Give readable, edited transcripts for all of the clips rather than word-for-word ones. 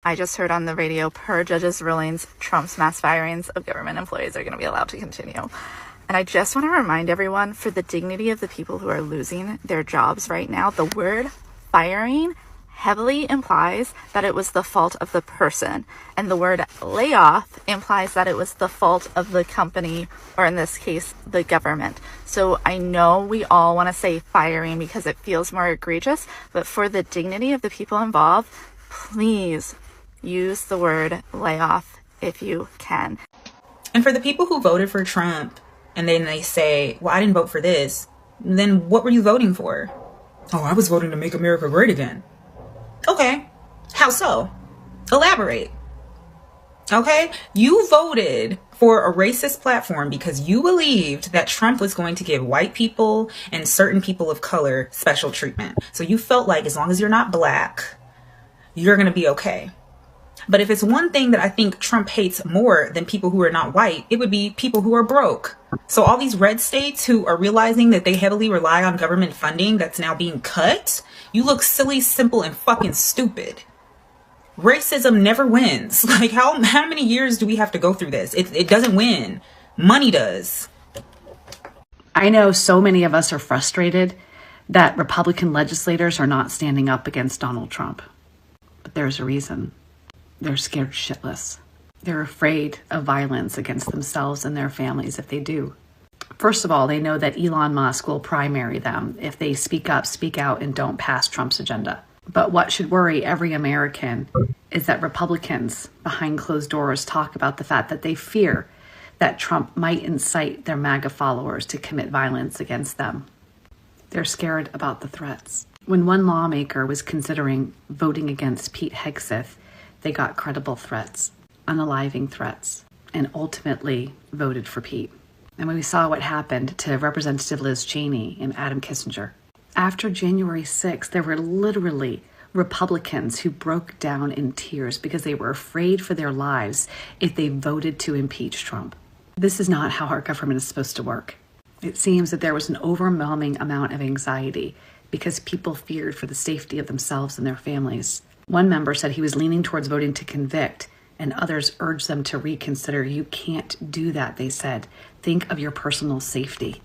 I just heard on the radio, per judge's rulings, Trump's mass firings of government employees are going to be allowed to continue. And I just want to remind everyone, for the dignity of the people who are losing their jobs right now, the word firing heavily implies that it was the fault of the person. And the word layoff implies that it was the fault of the company, or in this case, the government. So I know we all want to say firing because it feels more egregious, but for the dignity of the people involved, please use the word layoff if you can. And for the people who voted for Trump, and then they say, well, I didn't vote for this, then what were you voting for? Oh, I was voting to make America great again. Okay, how so? Elaborate. Okay, you voted for a racist platform because you believed that Trump was going to give white people and certain people of color special treatment. So you felt like as long as you're not black, you're going to be okay. But if it's one thing that I think Trump hates more than people who are not white, it would be people who are broke. So all these red states who are realizing that they heavily rely on government funding that's now being cut, you look silly, simple, and fucking stupid. Racism never wins. Like, how many years do we have to go through this? It doesn't win. Money does. I know so many of us are frustrated that Republican legislators are not standing up against Donald Trump. But there's a reason. They're scared shitless. They're afraid of violence against themselves and their families if they do. First of all, they know that Elon Musk will primary them if they speak up, speak out, and don't pass Trump's agenda. But what should worry every American is that Republicans behind closed doors talk about the fact that they fear that Trump might incite their MAGA followers to commit violence against them. They're scared about the threats. When one lawmaker was considering voting against Pete Hegseth, they got credible threats, unaliving threats, and ultimately voted for Pete. And when we saw what happened to Representative Liz Cheney and Adam Kinzinger, after January 6th, there were literally Republicans who broke down in tears because they were afraid for their lives if they voted to impeach Trump. This is not how our government is supposed to work. It seems that there was an overwhelming amount of anxiety because people feared for the safety of themselves and their families. One member said he was leaning towards voting to convict, and others urged them to reconsider. You can't do that, they said. Think of your personal safety.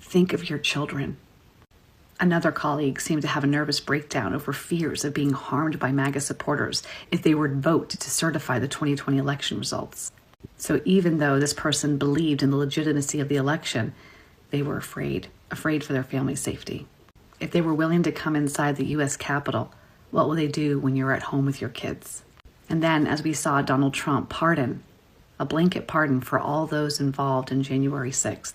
Think of your children. Another colleague seemed to have a nervous breakdown over fears of being harmed by MAGA supporters if they would vote to certify the 2020 election results. So even though this person believed in the legitimacy of the election, they were afraid for their family's safety. If they were willing to come inside the U.S. Capitol, what will they do when you're at home with your kids? And then, as we saw Donald Trump pardon, a blanket pardon for all those involved in January 6th.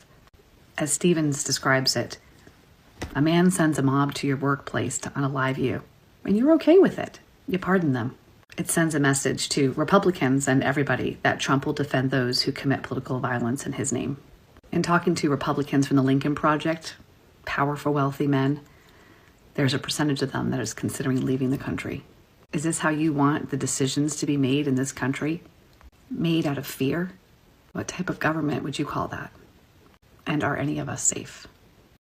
As Stevens describes it, a man sends a mob to your workplace to unalive you, and you're okay with it. You pardon them. It sends a message to Republicans and everybody that Trump will defend those who commit political violence in his name. In talking to Republicans from the Lincoln Project, powerful, wealthy men, there's a percentage of them that is considering leaving the country. Is this how you want the decisions to be made in this country? Made out of fear? What type of government would you call that? And are any of us safe?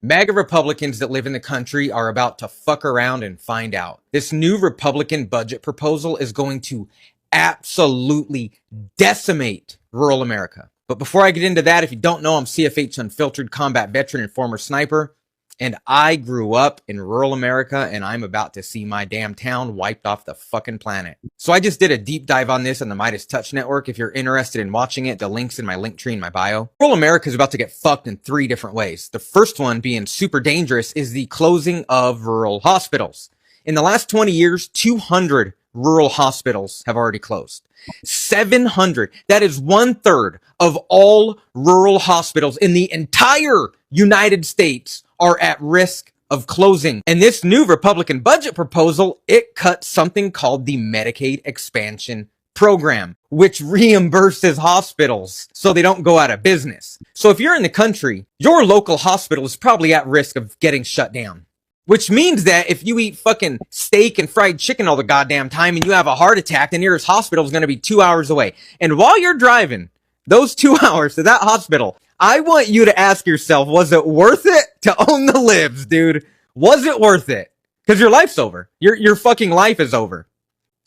MAGA Republicans that live in the country are about to fuck around and find out. This new Republican budget proposal is going to absolutely decimate rural America. But before I get into that, if you don't know, I'm CFH Unfiltered combat veteran and former sniper. And I grew up in rural America, and I'm about to see my damn town wiped off the fucking planet. So I just did a deep dive on this on the Midas Touch Network. If you're interested in watching it, the link's in my link tree in my bio. Rural America is about to get fucked in 3 different ways. The first one, being super dangerous, is the closing of rural hospitals. In the last 20 years, 200 rural hospitals have already closed. 700, that is 1/3 of all rural hospitals in the entire United States are at risk of closing. And this new Republican budget proposal, it cuts something called the Medicaid expansion program, which reimburses hospitals so they don't go out of business. So if you're in the country, your local hospital is probably at risk of getting shut down. Which means that if you eat fucking steak and fried chicken all the goddamn time and you have a heart attack, the nearest hospital is going to be 2 hours away. And while you're driving those 2 hours to that hospital, I want you to ask yourself, was it worth it to own the libs, dude? Was it worth it? Because your life's over. Your fucking life is over.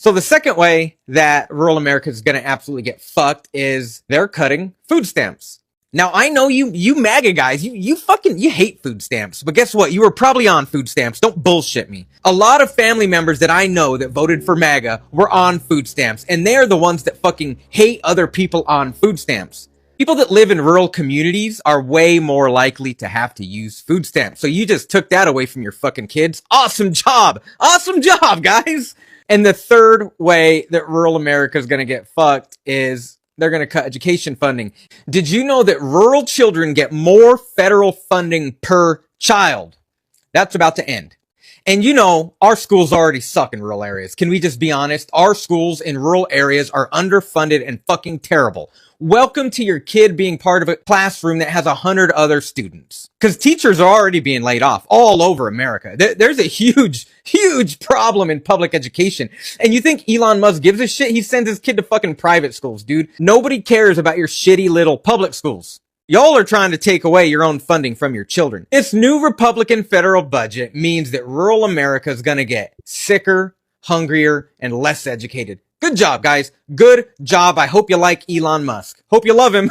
So the second way that rural America is going to absolutely get fucked is they're cutting food stamps. Now, I know you MAGA guys, you hate food stamps, but guess what? You were probably on food stamps. Don't bullshit me. A lot of family members that I know that voted for MAGA were on food stamps, and they're the ones that fucking hate other people on food stamps. People that live in rural communities are way more likely to have to use food stamps. So you just took that away from your fucking kids. Awesome job. Awesome job, guys. And the third way that rural America is going to get fucked is they're going to cut education funding. Did you know that rural children get more federal funding per child? That's about to end. And you know, our schools already suck in rural areas. Can we just be honest? Our schools in rural areas are underfunded and fucking terrible. Welcome to your kid being part of a classroom that has 100 other students. Because teachers are already being laid off all over America. There's a huge problem in public education. And you think Elon Musk gives a shit? He sends his kid to fucking private schools, dude. Nobody cares about your shitty little public schools. Y'all are trying to take away your own funding from your children. This new Republican federal budget means that rural America is going to get sicker, hungrier, and less educated. Good job, guys. Good job. I hope you like Elon Musk. Hope you love him.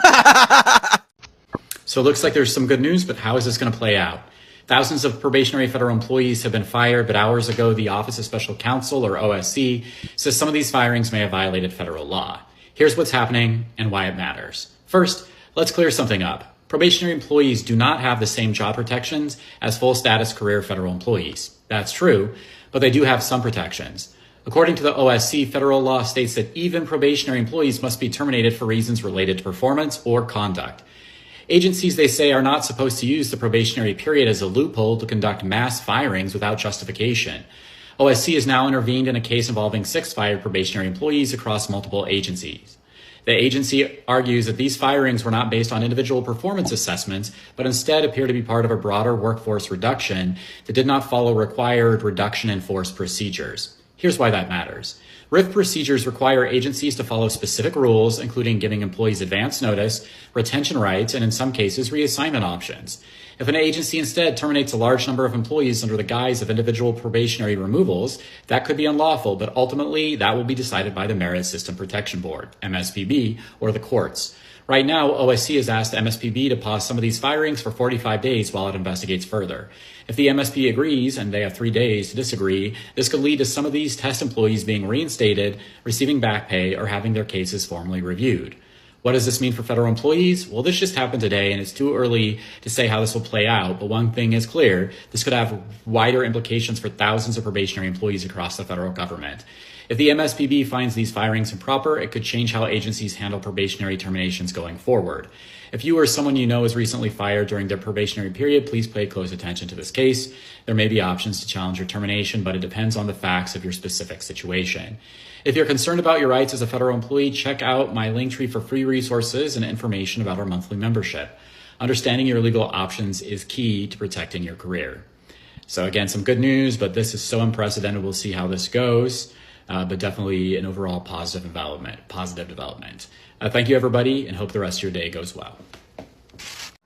So it looks like there's some good news, but how is this going to play out? Thousands of probationary federal employees have been fired, but hours ago, the Office of Special Counsel, or OSC, says some of these firings may have violated federal law. Here's what's happening and why it matters. First, let's clear something up. Probationary employees do not have the same job protections as full status career federal employees. That's true, but they do have some protections. According to the OSC, federal law states that even probationary employees must be terminated for reasons related to performance or conduct. Agencies, they say, are not supposed to use the probationary period as a loophole to conduct mass firings without justification. OSC has now intervened in a case involving 6 fired probationary employees across multiple agencies. The agency argues that these firings were not based on individual performance assessments, but instead appear to be part of a broader workforce reduction that did not follow required reduction in force procedures. Here's why that matters. RIF procedures require agencies to follow specific rules, including giving employees advance notice, retention rights, and in some cases, reassignment options. If an agency instead terminates a large number of employees under the guise of individual probationary removals, that could be unlawful, but ultimately that will be decided by the Merit System Protection Board, MSPB, or the courts. Right now, OSC has asked the MSPB to pause some of these firings for 45 days while it investigates further. If the MSP agrees, and they have 3 days to disagree, this could lead to some of these test employees being reinstated, receiving back pay, or having their cases formally reviewed. What does this mean for federal employees? Well, this just happened today, and it's too early to say how this will play out, but one thing is clear. This could have wider implications for thousands of probationary employees across the federal government. If the MSPB finds these firings improper, it could change how agencies handle probationary terminations going forward. If you or someone you know is recently fired during their probationary period, please pay close attention to this case. There may be options to challenge your termination, but it depends on the facts of your specific situation. If you're concerned about your rights as a federal employee, check out my Linktree for free resources and information about our monthly membership. Understanding your legal options is key to protecting your career. So again, some good news, but this is so unprecedented. We'll see how this goes. But definitely an overall positive development. Thank you, everybody, and hope the rest of your day goes well.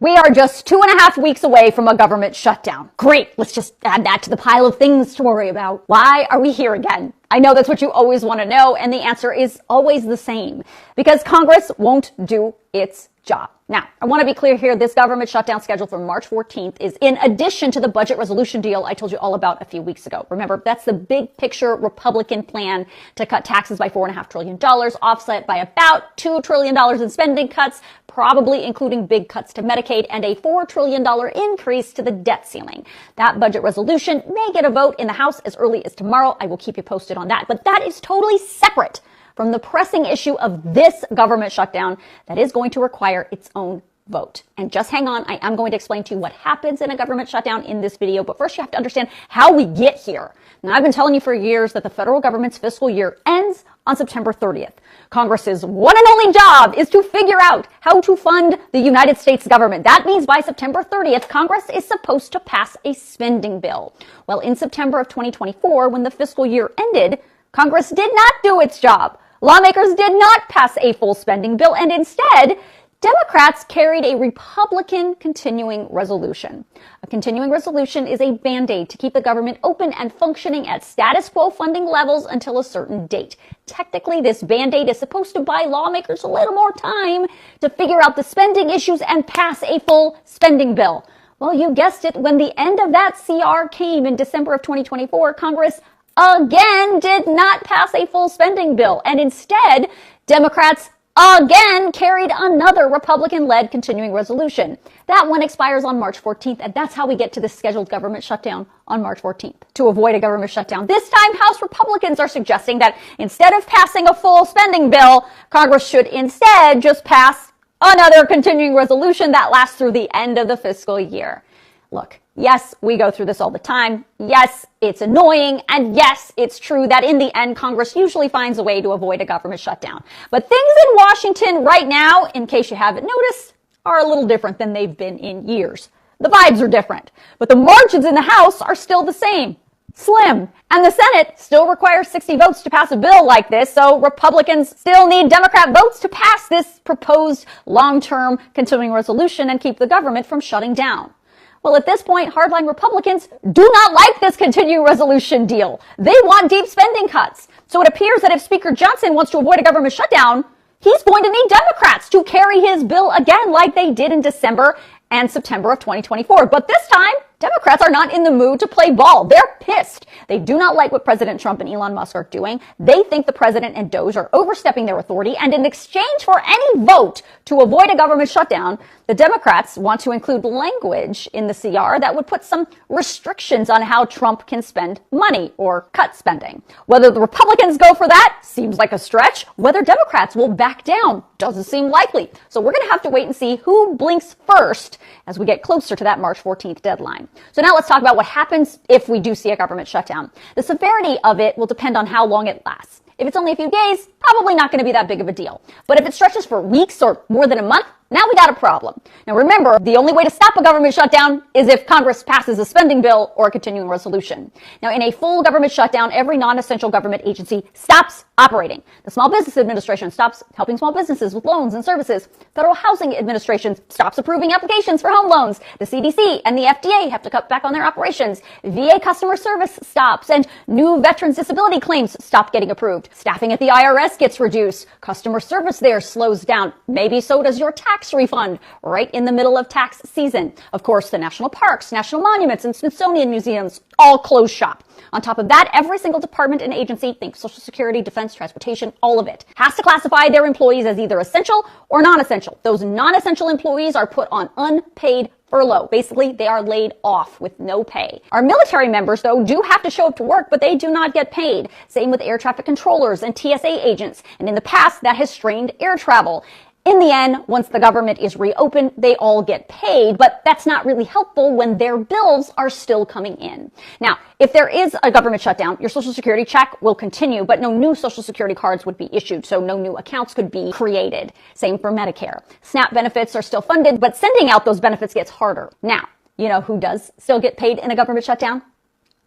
We are just 2.5 weeks away from a government shutdown. Great. Let's just add that to the pile of things to worry about. Why are we here again? I know that's what you always want to know, and the answer is always the same. Because Congress won't do its job. Now, I want to be clear here. This government shutdown scheduled for March 14th is in addition to the budget resolution deal I told you all about a few weeks ago. Remember, that's the big picture Republican plan to cut taxes by $4.5 trillion, offset by about $2 trillion in spending cuts, probably including big cuts to Medicaid and a $4 trillion increase to the debt ceiling. That budget resolution may get a vote in the House as early as tomorrow. I will keep you posted on that. But that is totally separate from the pressing issue of this government shutdown that is going to require its own vote. And just hang on, I am going to explain to you what happens in a government shutdown in this video, but first you have to understand how we get here. Now, I've been telling you for years that the federal government's fiscal year ends on September 30th. Congress's one and only job is to figure out how to fund the United States government. That means by September 30th, Congress is supposed to pass a spending bill. Well, in September of 2024, when the fiscal year ended, Congress did not do its job. Lawmakers did not pass a full spending bill and instead Democrats carried a Republican continuing resolution. A continuing resolution is a band-aid to keep the government open and functioning at status quo funding levels until a certain date. Technically, this band-aid is supposed to buy lawmakers a little more time to figure out the spending issues and pass a full spending bill. Well, you guessed it, when the end of that CR came in December of 2024, Congress again did not pass a full spending bill, and instead, Democrats again carried another Republican-led continuing resolution. That one expires on March 14th, and that's how we get to the scheduled government shutdown on March 14th. To avoid a government shutdown, this time House Republicans are suggesting that instead of passing a full spending bill, Congress should instead just pass another continuing resolution that lasts through the end of the fiscal year. Look, yes, we go through this all the time. Yes, it's annoying. And yes, it's true that in the end, Congress usually finds a way to avoid a government shutdown. But things in Washington right now, in case you haven't noticed, are a little different than they've been in years. The vibes are different, but the margins in the House are still the same. Slim. And the Senate still requires 60 votes to pass a bill like this, so Republicans still need Democrat votes to pass this proposed long-term continuing resolution and keep the government from shutting down. Well, at this point, hardline Republicans do not like this continuing resolution deal. They want deep spending cuts. So it appears that if Speaker Johnson wants to avoid a government shutdown, he's going to need Democrats to carry his bill again like they did in December and September of 2024. But this time, Democrats are not in the mood to play ball. They're pissed. They do not like what President Trump and Elon Musk are doing. They think the president and Doge are overstepping their authority. And in exchange for any vote to avoid a government shutdown, the Democrats want to include language in the CR that would put some restrictions on how Trump can spend money or cut spending. Whether the Republicans go for that seems like a stretch. Whether Democrats will back down doesn't seem likely. So we're going to have to wait and see who blinks first as we get closer to that March 14th deadline. So now let's talk about what happens if we do see a government shutdown. The severity of it will depend on how long it lasts. If it's only a few days, probably not going to be that big of a deal. But if it stretches for weeks or more than a month, now we got a problem. Now remember, the only way to stop a government shutdown is if Congress passes a spending bill or a continuing resolution. Now in a full government shutdown, every non-essential government agency stops operating. The Small Business Administration stops helping small businesses with loans and services. Federal Housing Administration stops approving applications for home loans. The CDC and the FDA have to cut back on their operations. VA customer service stops, and new veterans disability claims stop getting approved. Staffing at the IRS gets reduced. Customer service there slows down. Maybe so does your tax refund right in the middle of tax season. Of course, the national parks, national monuments, and Smithsonian museums all close shop. On top of that, every single department and agency, think Social Security, Defense, Transportation, all of it, has to classify their employees as either essential or non-essential. Those non-essential employees are put on unpaid furlough. Basically, they are laid off with no pay. Our military members, though, do have to show up to work, but they do not get paid. Same with air traffic controllers and TSA agents. And in the past, that has strained air travel. In the end, once the government is reopened, they all get paid, but that's not really helpful when their bills are still coming in. Now, if there is a government shutdown, your Social Security check will continue, but no new Social Security cards would be issued, so no new accounts could be created. Same for Medicare. SNAP benefits are still funded, but sending out those benefits gets harder. Now, you know who does still get paid in a government shutdown?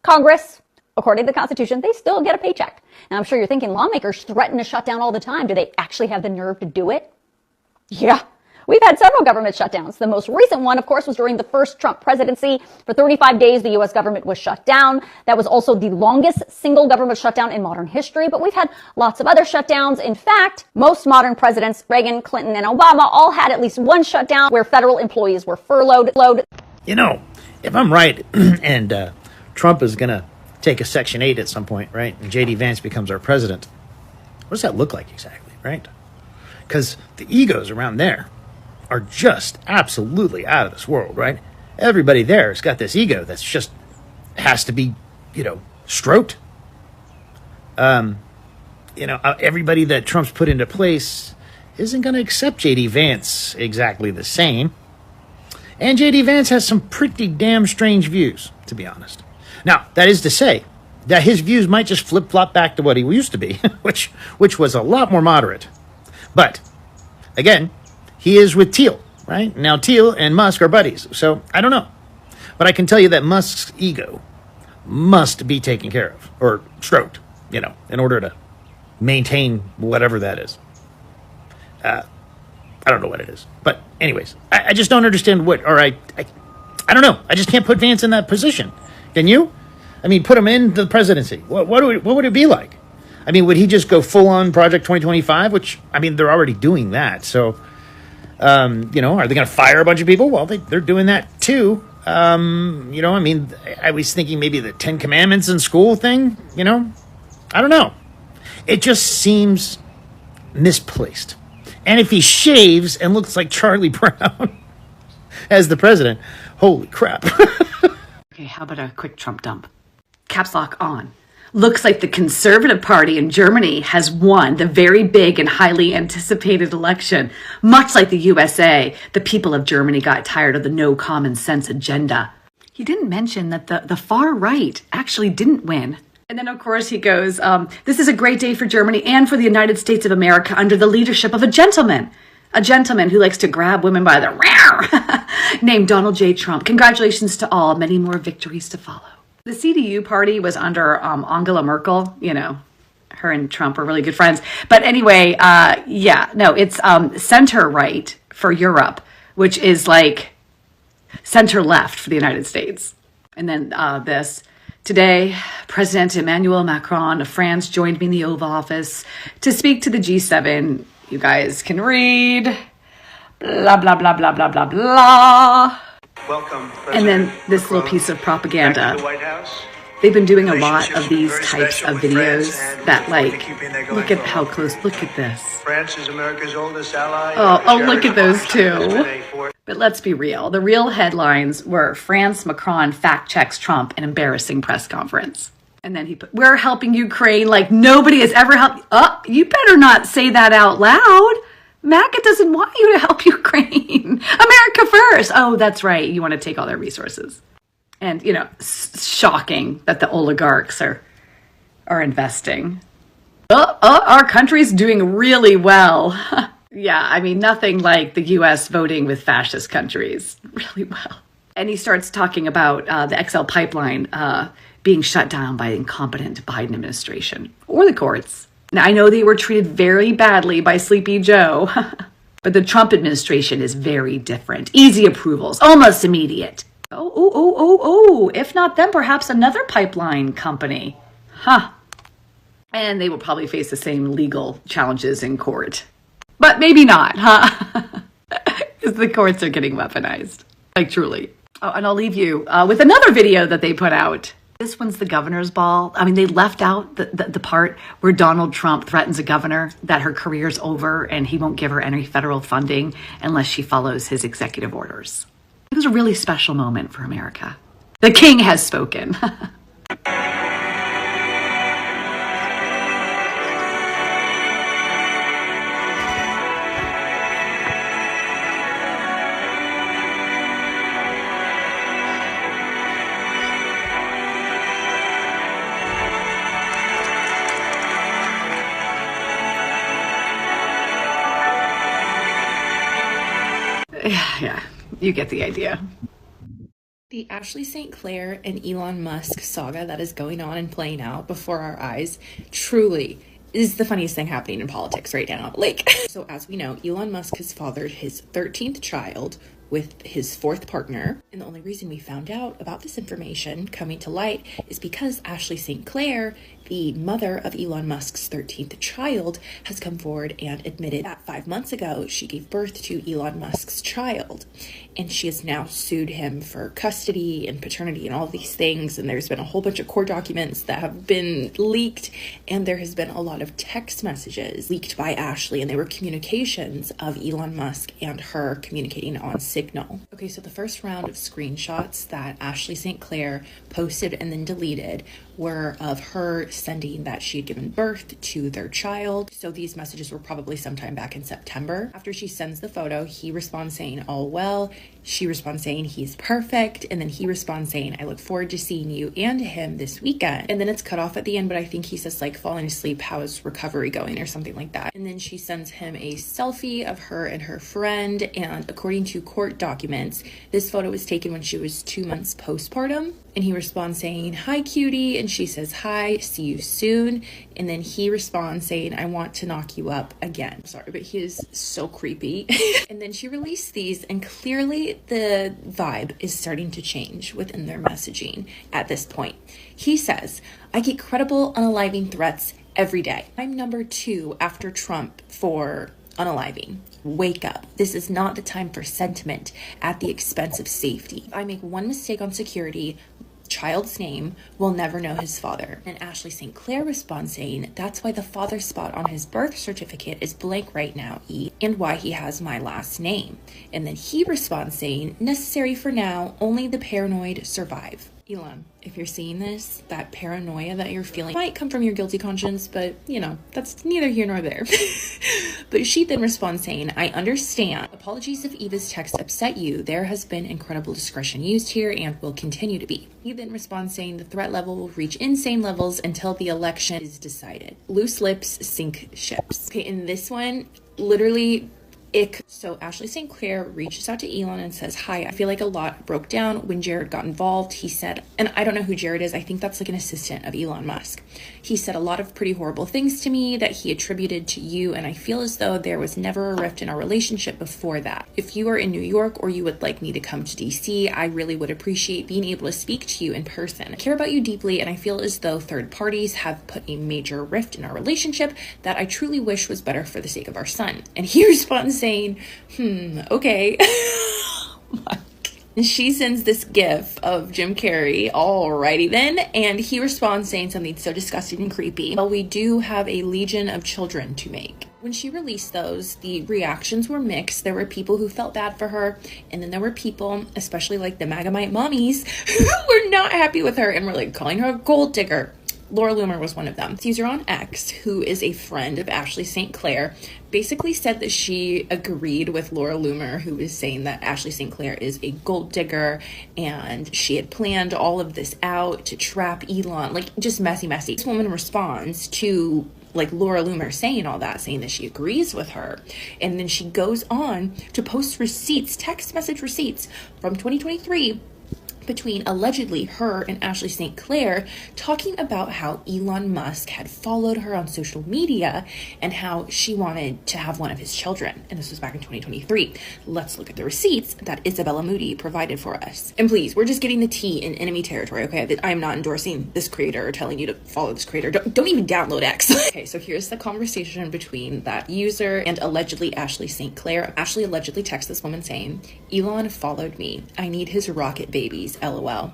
Congress. According to the Constitution, they still get a paycheck. Now, I'm sure you're thinking lawmakers threaten to shut down all the time. Do they actually have the nerve to do it? Yeah, we've had several government shutdowns. The most recent one, of course, was during the first Trump presidency. For 35 days, the U.S. government was shut down. That was also the longest single government shutdown in modern history, but we've had lots of other shutdowns. In fact, most modern presidents, Reagan, Clinton, and Obama, all had at least one shutdown where federal employees were furloughed. You know, if I'm right, and Trump is going to take a Section 8 at some point, right, and J.D. Vance becomes our president, what does that look like exactly, right? Because the egos around there are just absolutely out of this world, right? Everybody there has got this ego that's just has to be, stroked. Everybody that Trump's put into place isn't going to accept J.D. Vance exactly the same. And J.D. Vance has some pretty damn strange views, to be honest. Now, that is to say that his views might just flip-flop back to what he used to be, which was a lot more moderate. But, again, he is with Thiel, right? Now, Thiel and Musk are buddies, so I don't know. But I can tell you that Musk's ego must be taken care of, or stroked, in order to maintain whatever that is. I don't know what it is. But anyways, I just don't understand what, or I don't know. I just can't put Vance in that position. Can you? I mean, put him in the presidency. What would it be like? I mean, would he just go full on Project 2025? Which, I mean, they're already doing that. So, are they going to fire a bunch of people? Well, they're doing that too. I mean, I was thinking maybe the 10 Commandments in school thing, I don't know. It just seems misplaced. And if he shaves and looks like Charlie Brown as the president, holy crap. Okay, how about a quick Trump dump? Caps lock on. Looks like the Conservative Party in Germany has won the very big and highly anticipated election. Much like the USA, the people of Germany got tired of the no common sense agenda. He didn't mention that the far right actually didn't win. And then, of course, he goes, this is a great day for Germany and for the United States of America under the leadership of a gentleman who likes to grab women by the rear, named Donald J. Trump. Congratulations to all. Many more victories to follow. The CDU party was under Angela Merkel. Her and Trump were really good friends. But anyway, it's center right for Europe, which is like center left for the United States. And then this. Today, President Emmanuel Macron of France joined me in the Oval Office to speak to the G7. You guys can read. Blah, blah, blah, blah, blah, blah, blah. Welcome, President and then this Macron, little piece of propaganda. back to the White House. They've been doing a lot Relationships of these will be very types special of with France, videos and we that, look forward to like, keeping that going look at for a how long close, time. look at this. France is America's oldest ally. Oh, look at those Has two. been a force. But let's be real. The real headlines were France, Macron fact checks Trump in embarrassing press conference. And then he put, we're helping Ukraine like nobody has ever helped. Oh, you better not say that out loud. MAGA doesn't want you to help Ukraine. America first. Oh, that's right. You want to take all their resources. And, shocking that the oligarchs are investing. Our country's doing really well. Yeah, I mean, nothing like the U.S. voting with fascist countries. Really well. And he starts talking about the XL pipeline being shut down by the incompetent Biden administration or the courts. Now, I know they were treated very badly by Sleepy Joe, but the Trump administration is very different. Easy approvals, almost immediate. Oh, if not them, perhaps another pipeline company. And they will probably face the same legal challenges in court. But maybe not, because the courts are getting weaponized. Like, truly. Oh, and I'll leave you with another video that they put out. This one's the governor's ball. I mean, they left out the part where Donald Trump threatens a governor that her career's over and he won't give her any federal funding unless she follows his executive orders. It was a really special moment for America. The king has spoken. Yeah, you get the idea. The Ashley St. Clair and Elon Musk saga that is going on and playing out before our eyes truly is the funniest thing happening in politics right now. So as we know, Elon Musk has fathered his 13th child with his 4th partner. And the only reason we found out about this information coming to light is because Ashley St. Clair, the mother of Elon Musk's 13th child, has come forward and admitted that 5 months ago, she gave birth to Elon Musk's child. And she has now sued him for custody and paternity and all these things. And there's been a whole bunch of court documents that have been leaked. And there has been a lot of text messages leaked by Ashley. And they were communications of Elon Musk and her communicating on Signal. Okay, so the first round of screenshots that Ashley St. Clair posted and then deleted were of her sending that she had given birth to their child. So these messages were probably sometime back in September. After she sends the photo, he responds saying, all well. She responds saying he's perfect. And then he responds saying, I look forward to seeing you and him this weekend. And then it's cut off at the end, but I think he says like falling asleep, how is recovery going or something like that. And then she sends him a selfie of her and her friend. And according to court court documents. This photo was taken when she was 2 months postpartum. And he responds saying, "Hi, cutie." And she says, "Hi, see you soon." And then he responds saying, "I want to knock you up again." Sorry, but he is so creepy. And then she released these, and clearly the vibe is starting to change within their messaging at this point. He says, "I get credible unaliving threats every day. I'm number 2 after Trump for unaliving. Wake up. This is not the time for sentiment at the expense of safety. If I make one mistake on security, child's name, will never know his father." And Ashley St. Clair responds saying, "That's why the father spot on his birth certificate is blank right now, E, and why he has my last name." And then he responds saying, "Necessary for now, only the paranoid survive." Elon, if you're seeing this, that paranoia that you're feeling might come from your guilty conscience, but you know, that's neither here nor there. But she then responds saying, "I understand. Apologies if Eva's text upset you. There has been incredible discretion used here and will continue to be." He then responds saying, "The threat level will reach insane levels until the election is decided. Loose lips sink ships." Okay, in this one, literally, ick. So Ashley St. Clair reaches out to Elon and says, "Hi, I feel like a lot broke down when Jared got involved." He said, and I don't know who Jared is. I think that's like an assistant of Elon Musk. "He said a lot of pretty horrible things to me that he attributed to you, and I feel as though there was never a rift in our relationship before that. If you are in New York or you would like me to come to DC, I really would appreciate being able to speak to you in person. I care about you deeply, and I feel as though third parties have put a major rift in our relationship that I truly wish was better for the sake of our son." And he responds saying, "Okay." And she sends this gif of Jim Carrey, "Alrighty then," and he responds saying something so disgusting and creepy. "Well, we do have a legion of children to make." When she released those, the reactions were mixed. There were people who felt bad for her, and then there were people, especially like the MAGA-mite mommies, who were not happy with her and were like calling her a gold digger. Laura Loomer was one of them. This user on X, who is a friend of Ashley St. Clair, basically said that she agreed with Laura Loomer, who was saying that Ashley St. Clair is a gold digger and she had planned all of this out to trap Elon, like just messy. This woman responds to like Laura Loomer saying all that, saying that she agrees with her. And then she goes on to post receipts, text message receipts from 2023 between allegedly her and Ashley St. Clair, talking about how Elon Musk had followed her on social media and how she wanted to have one of his children. And this was back in 2023. Let's look at the receipts that Isabella Moody provided for us. And please, we're just getting the tea in enemy territory, okay? I am not endorsing this creator or telling you to follow this creator. Don't even download X. Okay, so here's the conversation between that user and allegedly Ashley St. Clair. Ashley allegedly texts this woman saying, "Elon followed me. I need his rocket babies. LOL."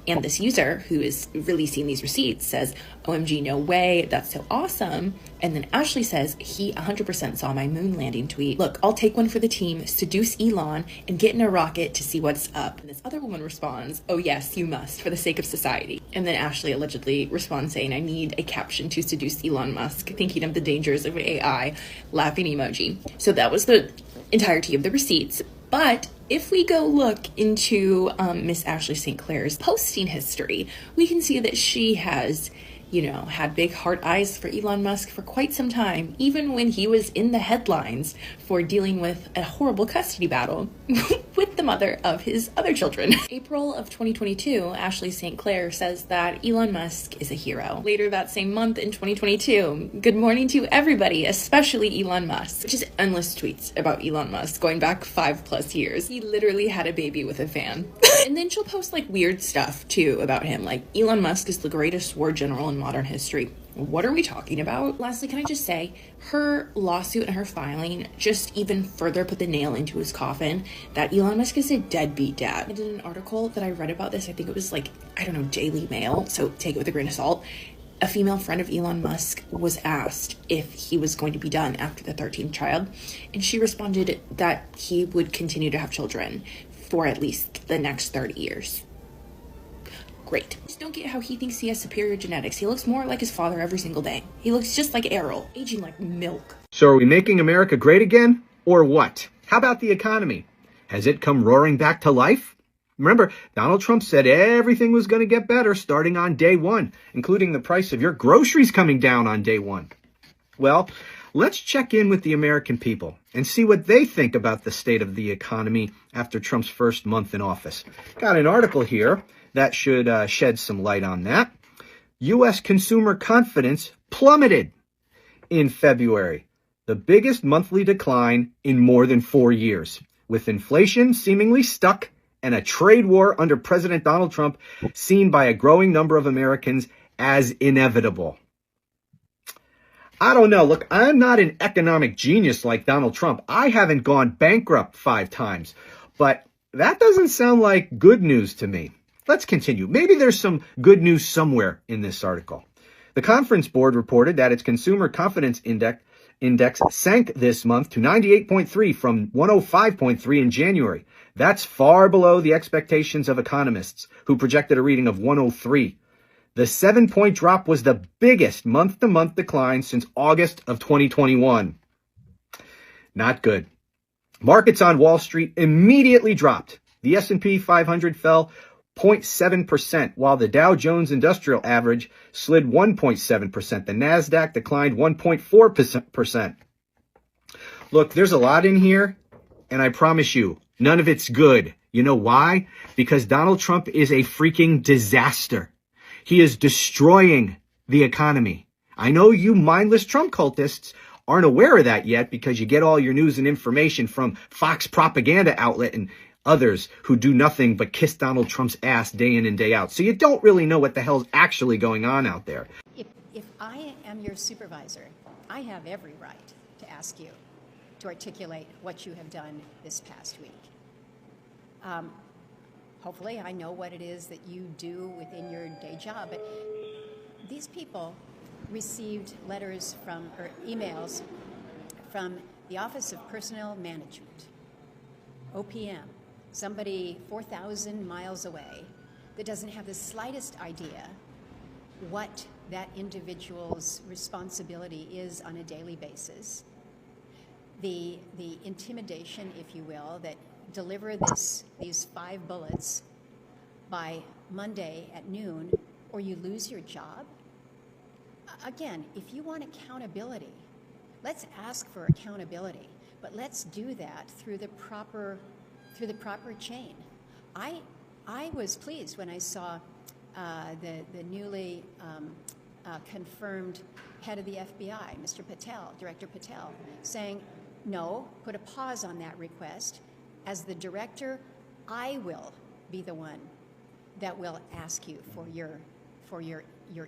And this user who is releasing these receipts says, "OMG, no way. That's so awesome." And then Ashley says, "He 100% saw my moon landing tweet. Look, I'll take one for the team, seduce Elon, and get in a rocket to see what's up." And this other woman responds, "Oh yes, you must, for the sake of society." And then Ashley allegedly responds saying, "I need a caption to seduce Elon Musk, thinking of the dangers of AI, laughing emoji." So that was the entirety of the receipts. But if we go look into Miss Ashley St. Clair's posting history, we can see that she has, had big heart eyes for Elon Musk for quite some time, even when he was in the headlines for dealing with a horrible custody battle with the mother of his other children. April of 2022, Ashley St. Clair says that Elon Musk is a hero. Later that same month in 2022, "Good morning to everybody, especially Elon Musk." Just endless tweets about Elon Musk going back 5+ years. He literally had a baby with a fan. And then she'll post like weird stuff too about him, like Elon Musk is the greatest war general in modern history. What are we talking about? Lastly, can I just say, her lawsuit and her filing just even further put the nail into his coffin that Elon Musk is a deadbeat dad. I did an article that I read about this, I think it was like, Daily Mail, so take it with a grain of salt. A female friend of Elon Musk was asked if he was going to be done after the 13th child, and she responded that he would continue to have children for at least the next 30 years. Great. Just don't get how he thinks he has superior genetics. He looks more like his father every single day. He looks just like Errol, aging like milk. So are we making America great again? Or what? How about the economy? Has it come roaring back to life? Remember, Donald Trump said everything was going to get better starting on day one, including the price of your groceries coming down on day one. Well, Let's check in with the American people and see what they think about the state of the economy after Trump's first month in office. Got an article here that should shed some light on that. U.S. consumer confidence plummeted in February, the biggest monthly decline in more than 4 years, with inflation seemingly stuck and a trade war under President Donald Trump seen by a growing number of Americans as inevitable. I don't know. Look, I'm not an economic genius like Donald Trump. I haven't gone bankrupt 5 times, but that doesn't sound like good news to me. Let's continue. Maybe there's some good news somewhere in this article. The Conference Board reported that its Consumer Confidence Index sank this month to 98.3 from 105.3 in January. That's far below the expectations of economists, who projected a reading of 103. The 7-point drop was the biggest month-to-month decline since August of 2021. Not good. Markets on Wall Street immediately dropped. The S&P 500 fell 0.7%, while the Dow Jones Industrial Average slid 1.7%. The NASDAQ declined 1.4%. Look, there's a lot in here, and I promise you, none of it's good. You know why? Because Donald Trump is a freaking disaster. He is destroying the economy. I know you mindless Trump cultists aren't aware of that yet because you get all your news and information from Fox propaganda outlet and others who do nothing but kiss Donald Trump's ass day in and day out. So you don't really know what the hell's actually going on out there. If I am your supervisor, I have every right to ask you to articulate what you have done this past week. Hopefully I know what it is that you do within your day job, but these people received letters from, or emails from the Office of Personnel Management, OPM, somebody 4,000 miles away that doesn't have the slightest idea what that individual's responsibility is on a daily basis. The intimidation, if you will, that deliver these 5 bullets by Monday at noon or you lose your job. Again, if you want accountability, let's ask for accountability, but let's do that through the proper chain. I was pleased when I saw the newly confirmed head of the FBI, Mr. Patel, Director Patel, saying, no, put a pause on that request. As the director, I will be the one that will ask you for your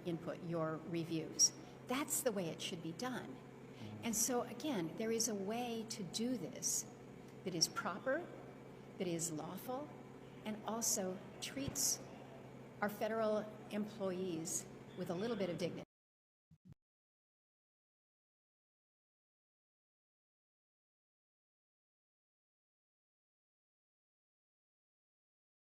input, your reviews. That's the way it should be done. And so again, there is a way to do this that is proper, that is lawful, and also treats our federal employees with a little bit of dignity.